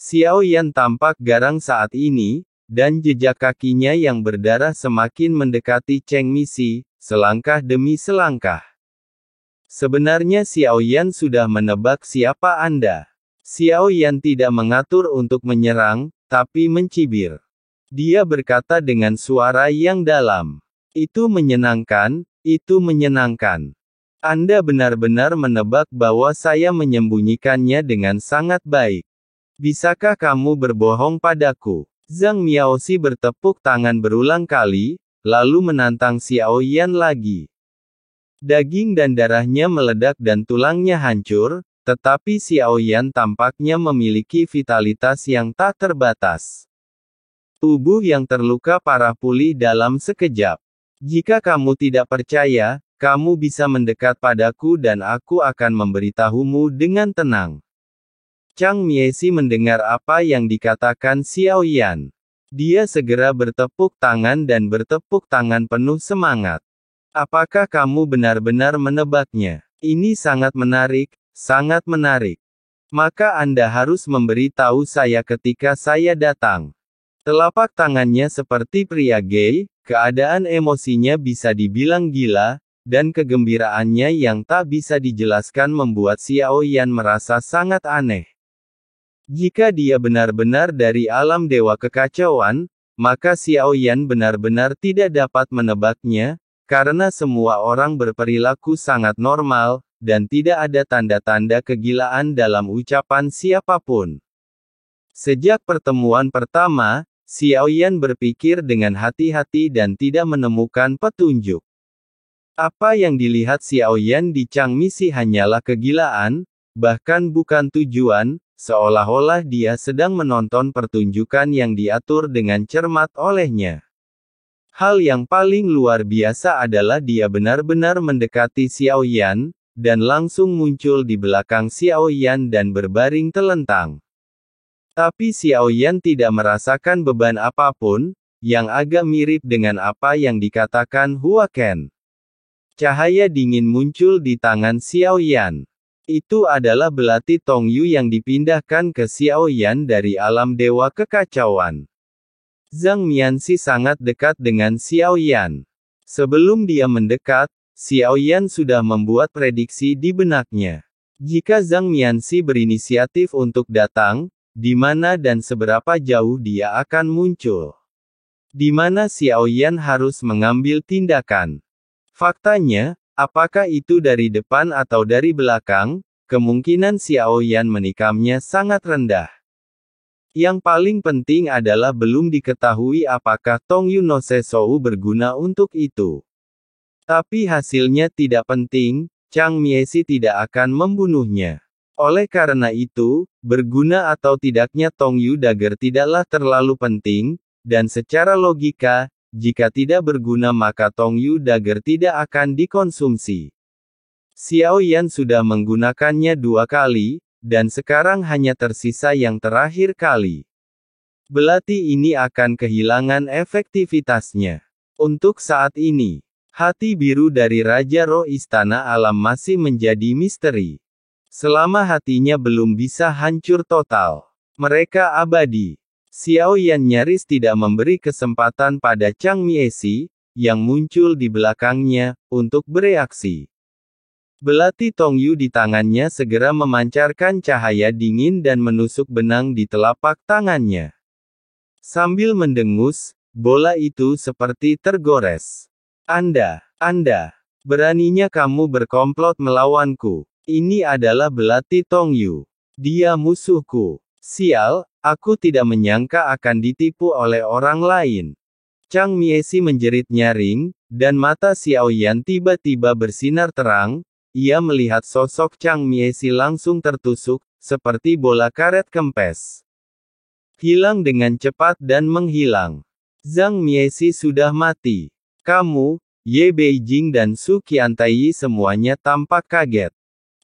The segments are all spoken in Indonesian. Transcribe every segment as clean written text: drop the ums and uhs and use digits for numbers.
Xiao Yan tampak garang saat ini, dan jejak kakinya yang berdarah semakin mendekati Cheng Misi, selangkah demi selangkah. Sebenarnya Xiao Yan sudah menebak siapa Anda. Xiao Yan tidak mengatur untuk menyerang, tapi mencibir. Dia berkata dengan suara yang dalam. Itu menyenangkan, itu menyenangkan. Anda benar-benar menebak bahwa saya menyembunyikannya dengan sangat baik. Bisakah kamu berbohong padaku? Zhang Miaoxi bertepuk tangan berulang kali, lalu menantang Xiao Yan lagi. Daging dan darahnya meledak dan tulangnya hancur, tetapi Xiao Yan tampaknya memiliki vitalitas yang tak terbatas. Tubuh yang terluka parah pulih dalam sekejap. Jika kamu tidak percaya, kamu bisa mendekat padaku dan aku akan memberitahumu dengan tenang. Chang Miesi mendengar apa yang dikatakan Xiao Yan. Dia segera bertepuk tangan dan bertepuk tangan penuh semangat. Apakah kamu benar-benar menebaknya? Ini sangat menarik, sangat menarik. Maka Anda harus memberi tahu saya ketika saya datang. Telapak tangannya seperti pria gay, keadaan emosinya bisa dibilang gila, dan kegembiraannya yang tak bisa dijelaskan membuat Xiao Yan merasa sangat aneh. Jika dia benar-benar dari alam dewa kekacauan, maka Xiao Yan benar-benar tidak dapat menebaknya, karena semua orang berperilaku sangat normal, dan tidak ada tanda-tanda kegilaan dalam ucapan siapapun. Sejak pertemuan pertama, Xiao Yan berpikir dengan hati-hati dan tidak menemukan petunjuk. Apa yang dilihat Xiao Yan di Chang Misi hanyalah kegilaan, bahkan bukan tujuan, seolah-olah dia sedang menonton pertunjukan yang diatur dengan cermat olehnya. Hal yang paling luar biasa adalah dia benar-benar mendekati Xiao Yan, dan langsung muncul di belakang Xiao Yan dan berbaring telentang. Tapi Xiao Yan tidak merasakan beban apapun, yang agak mirip dengan apa yang dikatakan Hua Ken. Cahaya dingin muncul di tangan Xiao Yan. Itu adalah belati Tongyu yang dipindahkan ke Xiao Yan dari alam dewa kekacauan. Zhang Mianxi sangat dekat dengan Xiao Yan. Sebelum dia mendekat, Xiao Yan sudah membuat prediksi di benaknya. Jika Zhang Mianxi berinisiatif untuk datang, di mana dan seberapa jauh dia akan muncul. Di mana Xiao Yan harus mengambil tindakan. Faktanya, apakah itu dari depan atau dari belakang, kemungkinan Xiao Yan menikamnya sangat rendah. Yang paling penting adalah belum diketahui apakah Tongyu no Sesou berguna untuk itu. Tapi hasilnya tidak penting, Chang Miesi tidak akan membunuhnya. Oleh karena itu, berguna atau tidaknya Tongyu Dagger tidaklah terlalu penting, dan secara logika, jika tidak berguna maka Tongyu Dagger tidak akan dikonsumsi. Xiao Yan sudah menggunakannya 2 kali, dan sekarang hanya tersisa yang terakhir kali. Belati ini akan kehilangan efektivitasnya. Untuk saat ini, hati biru dari Raja Roh Istana Alam masih menjadi misteri. Selama hatinya belum bisa hancur total, mereka abadi. Xiao Yan nyaris tidak memberi kesempatan pada Chang Miesi, yang muncul di belakangnya, untuk bereaksi. Belati Tongyu di tangannya segera memancarkan cahaya dingin dan menusuk benang di telapak tangannya. Sambil mendengus, bola itu seperti tergores. Anda, beraninya kamu berkomplot melawanku. Ini adalah Belati Tongyu. Dia musuhku. Sial, aku tidak menyangka akan ditipu oleh orang lain. Chang Miesi menjerit nyaring, dan mata Xiao Yan tiba-tiba bersinar terang. Ia melihat sosok Chang Miesi langsung tertusuk, seperti bola karet kempes. Hilang dengan cepat dan menghilang. Zhang Miesi sudah mati. Kamu, Ye Beijing dan Su Qiantai semuanya tampak kaget.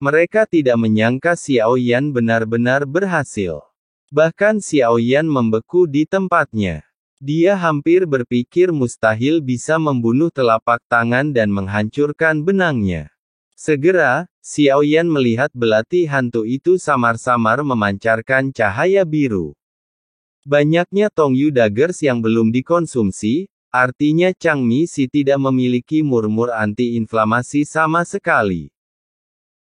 Mereka tidak menyangka Xiao Yan benar-benar berhasil. Bahkan Xiao Yan membeku di tempatnya. Dia hampir berpikir mustahil bisa membunuh telapak tangan dan menghancurkan benangnya. Segera, Xiao Yan melihat belati hantu itu samar-samar memancarkan cahaya biru. Banyaknya Tongyu Daggers yang belum dikonsumsi, artinya Changmi Si tidak memiliki murmur anti-inflamasi sama sekali.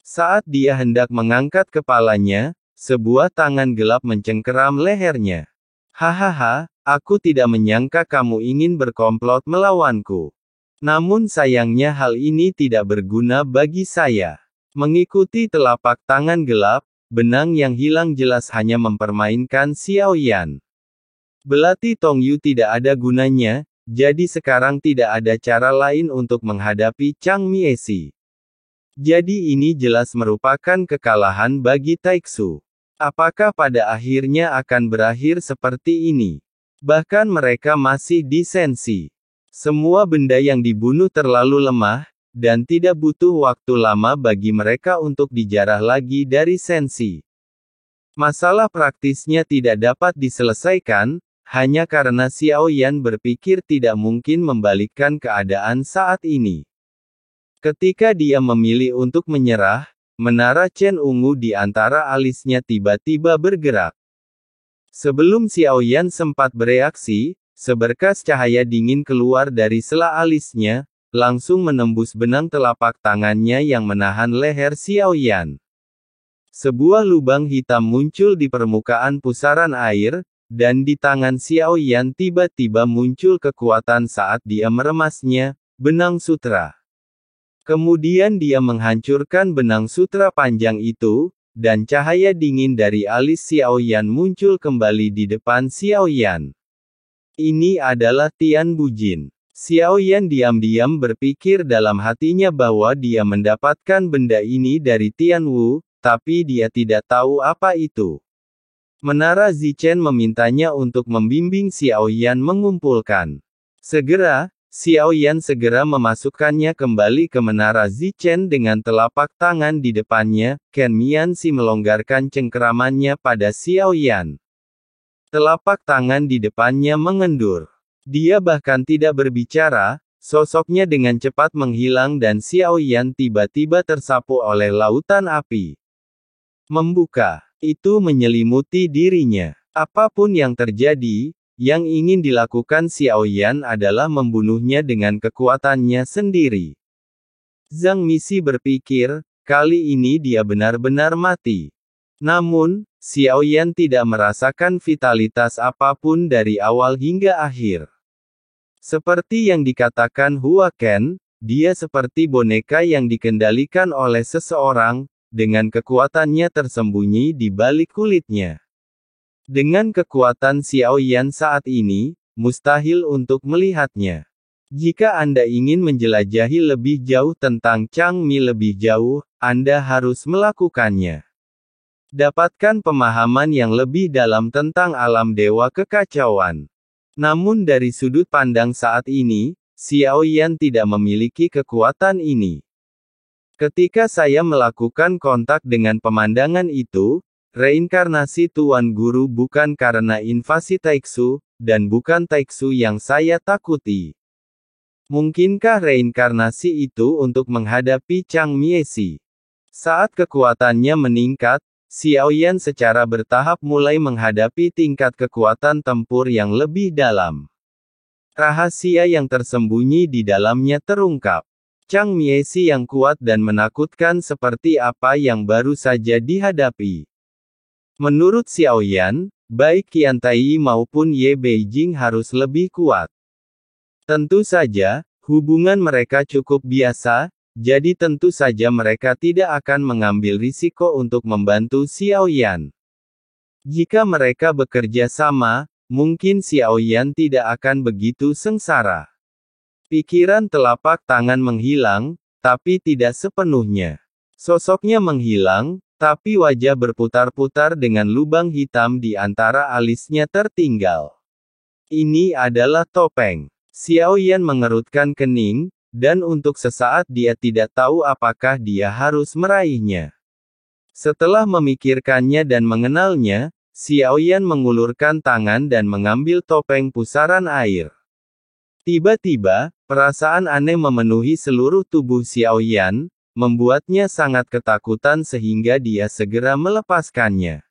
Saat dia hendak mengangkat kepalanya, sebuah tangan gelap mencengkeram lehernya. Hahaha, aku tidak menyangka kamu ingin berkomplot melawanku. Namun sayangnya hal ini tidak berguna bagi saya. Mengikuti telapak tangan gelap, benang yang hilang jelas hanya mempermainkan Xiao Yan. Belati Tongyu tidak ada gunanya, jadi sekarang tidak ada cara lain untuk menghadapi Changmi Si. Jadi ini jelas merupakan kekalahan bagi Taiksu. Apakah pada akhirnya akan berakhir seperti ini? Bahkan mereka masih di sensi. Semua benda yang dibunuh terlalu lemah, dan tidak butuh waktu lama bagi mereka untuk dijarah lagi dari sensi. Masalah praktisnya tidak dapat diselesaikan, hanya karena Xiao Yan berpikir tidak mungkin membalikkan keadaan saat ini. Ketika dia memilih untuk menyerah, menara Chen ungu di antara alisnya tiba-tiba bergerak. Sebelum Xiao Yan sempat bereaksi, seberkas cahaya dingin keluar dari sela alisnya, langsung menembus benang telapak tangannya yang menahan leher Xiao Yan. Sebuah lubang hitam muncul di permukaan pusaran air, dan di tangan Xiao Yan tiba-tiba muncul kekuatan saat dia meremasnya, benang sutra. Kemudian dia menghancurkan benang sutra panjang itu, dan cahaya dingin dari alis Xiao Yan muncul kembali di depan Xiao Yan. Ini adalah Tian Bujin. Xiao Yan diam-diam berpikir dalam hatinya bahwa dia mendapatkan benda ini dari Tian Wu, tapi dia tidak tahu apa itu. Menara Zichen memintanya untuk membimbing Xiao Yan mengumpulkan. Segera, Xiao Yan segera memasukkannya kembali ke menara Zichen dengan telapak tangan di depannya. Ken Mianxi melonggarkan cengkeramannya pada Xiao Yan. Telapak tangan di depannya mengendur. Dia bahkan tidak berbicara, sosoknya dengan cepat menghilang dan Xiao Yan tiba-tiba tersapu oleh lautan api. Membuka. Itu menyelimuti dirinya. Apapun yang terjadi, yang ingin dilakukan Xiao Yan adalah membunuhnya dengan kekuatannya sendiri. Zhang Misi berpikir, kali ini dia benar-benar mati. Namun, Xiao Yan tidak merasakan vitalitas apapun dari awal hingga akhir. Seperti yang dikatakan Hua Ken, dia seperti boneka yang dikendalikan oleh seseorang, dengan kekuatannya tersembunyi di balik kulitnya. Dengan kekuatan Xiao Yan saat ini, mustahil untuk melihatnya. Jika Anda ingin menjelajahi lebih jauh tentang Changmi lebih jauh, Anda harus melakukannya. Dapatkan pemahaman yang lebih dalam tentang alam dewa kekacauan. Namun dari sudut pandang saat ini, Xiao Yan tidak memiliki kekuatan ini. Ketika saya melakukan kontak dengan pemandangan itu, reinkarnasi Tuan Guru bukan karena invasi Taiksu, dan bukan Taiksu yang saya takuti. Mungkinkah reinkarnasi itu untuk menghadapi Changmi Si? Saat kekuatannya meningkat, Xiao Yan secara bertahap mulai menghadapi tingkat kekuatan tempur yang lebih dalam. Rahasia yang tersembunyi di dalamnya terungkap. Changmi Si yang kuat dan menakutkan seperti apa yang baru saja dihadapi. Menurut Xiao Yan, baik Qian Tai maupun Ye Beijing harus lebih kuat. Tentu saja, hubungan mereka cukup biasa, jadi tentu saja mereka tidak akan mengambil risiko untuk membantu Xiao Yan. Jika mereka bekerja sama, mungkin Xiao Yan tidak akan begitu sengsara. Pikiran telapak tangan menghilang, tapi tidak sepenuhnya. Sosoknya menghilang, tapi wajah berputar-putar dengan lubang hitam di antara alisnya tertinggal. Ini adalah topeng. Xiao Yan mengerutkan kening, dan untuk sesaat dia tidak tahu apakah dia harus meraihnya. Setelah memikirkannya dan mengenalnya, Xiao Yan mengulurkan tangan dan mengambil topeng pusaran air. Tiba-tiba, perasaan aneh memenuhi seluruh tubuh Xiao Yan, membuatnya sangat ketakutan sehingga dia segera melepaskannya.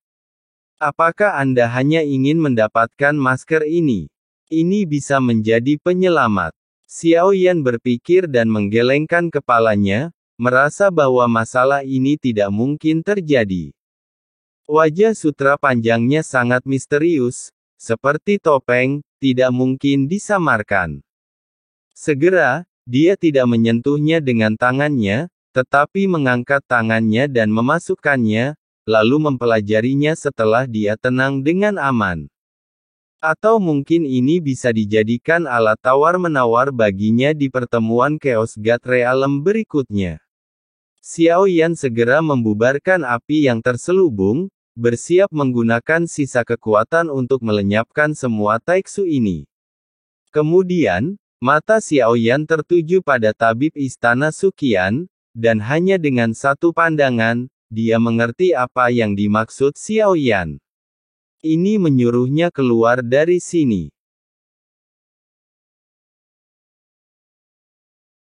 Apakah Anda hanya ingin mendapatkan masker ini? Ini bisa menjadi penyelamat. Xiao Yan berpikir dan menggelengkan kepalanya, merasa bahwa masalah ini tidak mungkin terjadi. Wajah sutra panjangnya sangat misterius, seperti topeng, tidak mungkin disamarkan. Segera, dia tidak menyentuhnya dengan tangannya, tetapi mengangkat tangannya dan memasukkannya, lalu mempelajarinya setelah dia tenang dengan aman. Atau mungkin ini bisa dijadikan alat tawar-menawar baginya di pertemuan Chaos God Realm berikutnya. Xiao Yan segera membubarkan api yang terselubung, bersiap menggunakan sisa kekuatan untuk melenyapkan semua taiksu ini. Kemudian, mata Xiao Yan tertuju pada tabib istana Suqian, dan hanya dengan satu pandangan, dia mengerti apa yang dimaksud Xiao Yan. Ini menyuruhnya keluar dari sini.